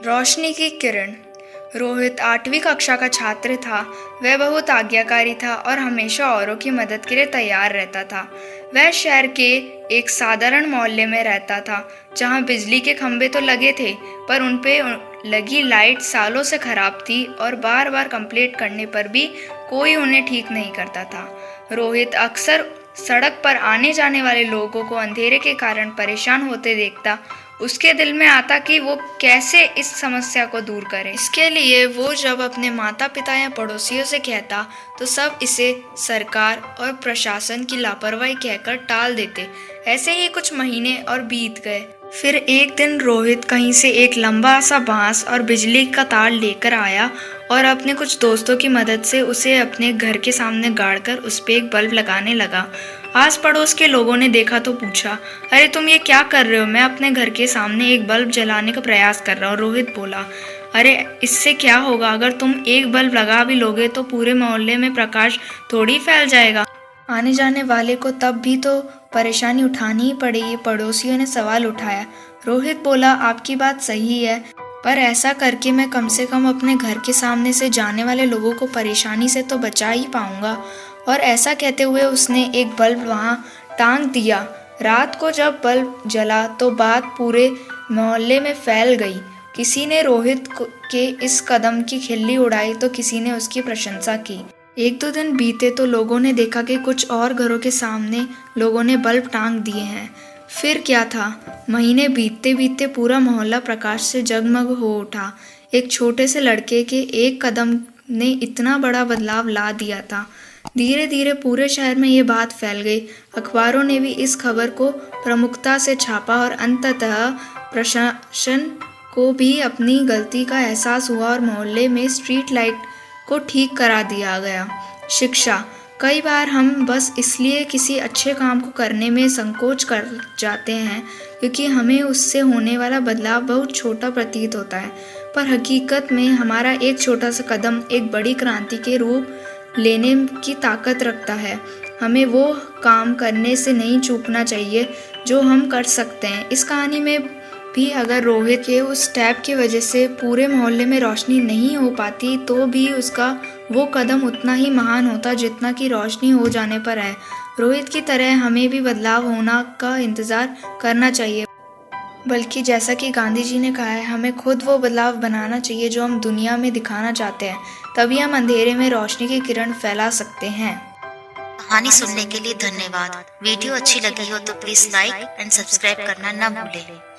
रोशनी की किरण। रोहित 8वीं कक्षा का छात्र था। वह बहुत आज्ञाकारी था और हमेशा औरों की मदद के लिए तैयार रहता था। वह शहर के एक साधारण मोहल्ले में रहता था, जहां बिजली के खंभे तो लगे थे, पर उन पे लगी लाइट सालों से खराब थी और बार बार कंप्लेंट करने पर भी कोई उन्हें ठीक नहीं करता था। रोहित अक्सर सड़क पर आने जाने वाले लोगों को अंधेरे के कारण परेशान होते देखता। उसके दिल में आता कि वो कैसे इस समस्या को दूर करे। इसके लिए वो जब अपने माता पिता या पड़ोसियों से कहता तो सब इसे सरकार और प्रशासन की लापरवाही कहकर टाल देते। ऐसे ही कुछ महीने और बीत गए। फिर एक दिन रोहित कहीं से एक लंबा सा बांस और बिजली का तार लेकर आया और अपने कुछ दोस्तों की मदद से उसे अपने घर के सामने गाड़कर उस पे एक बल्ब लगाने लगा। आस पड़ोस के लोगों ने देखा तो पूछा, अरे तुम ये क्या कर रहे हो? मैं अपने घर के सामने एक बल्ब जलाने का प्रयास कर रहा हूँ। रोहित बोला, अरे इससे क्या होगा? अगर तुम एक बल्ब लगा भी लोगे तो पूरे मोहल्ले में प्रकाश थोड़ी फैल जाएगा। आने जाने वाले को तब भी तो परेशानी उठानी ही पड़ेगी। पड़ोसियों ने सवाल उठाया। रोहित बोला, आपकी बात सही है, पर ऐसा करके मैं कम से कम अपने घर के सामने से जाने वाले लोगों को परेशानी से तो बचा ही पाऊंगा। और ऐसा कहते हुए उसने एक बल्ब वहां टांग दिया। रात को जब बल्ब जला तो बात पूरे मोहल्ले में फैल गई। किसी ने रोहित के इस कदम की खिल्ली उड़ाई तो किसी ने उसकी प्रशंसा की। एक दो दिन बीते तो लोगों ने देखा कि कुछ और घरों के सामने लोगों ने बल्ब टांग दिए हैं। फिर क्या था, महीने बीतते बीतते पूरा मोहल्ला प्रकाश से जगमग हो उठा। एक छोटे से लड़के के एक कदम ने इतना बड़ा बदलाव ला दिया था। धीरे धीरे पूरे शहर में ये बात फैल गई। अखबारों ने भी इस खबर को प्रमुखता से छापा और अंततः प्रशासन को भी अपनी गलती का एहसास हुआ और मोहल्ले में स्ट्रीट लाइट को ठीक करा दिया गया। शिक्षा। कई बार हम बस इसलिए किसी अच्छे काम को करने में संकोच कर जाते हैं क्योंकि हमें उससे होने वाला बदलाव बहुत छोटा प्रतीत होता है, पर हकीकत में हमारा एक छोटा सा कदम एक बड़ी क्रांति के रूप लेने की ताकत रखता है। हमें वो काम करने से नहीं चूकना चाहिए जो हम कर सकते हैं। इस कहानी में भी अगर रोहित के उस स्टेप की वजह से पूरे मोहल्ले में रोशनी नहीं हो पाती तो भी उसका वो कदम उतना ही महान होता जितना कि रोशनी हो जाने पर है। रोहित की तरह हमें भी बदलाव होना का इंतज़ार करना चाहिए, बल्कि जैसा कि गांधी जी ने कहा है, हमें खुद वो बदलाव बनाना चाहिए जो हम दुनिया में दिखाना चाहते हैं। तभी हम अंधेरे में रोशनी की किरण फैला सकते हैं। कहानी सुनने के लिए धन्यवाद। वीडियो अच्छी लगी हो तो प्लीज लाइक एंड सब्सक्राइब करना न भूलें।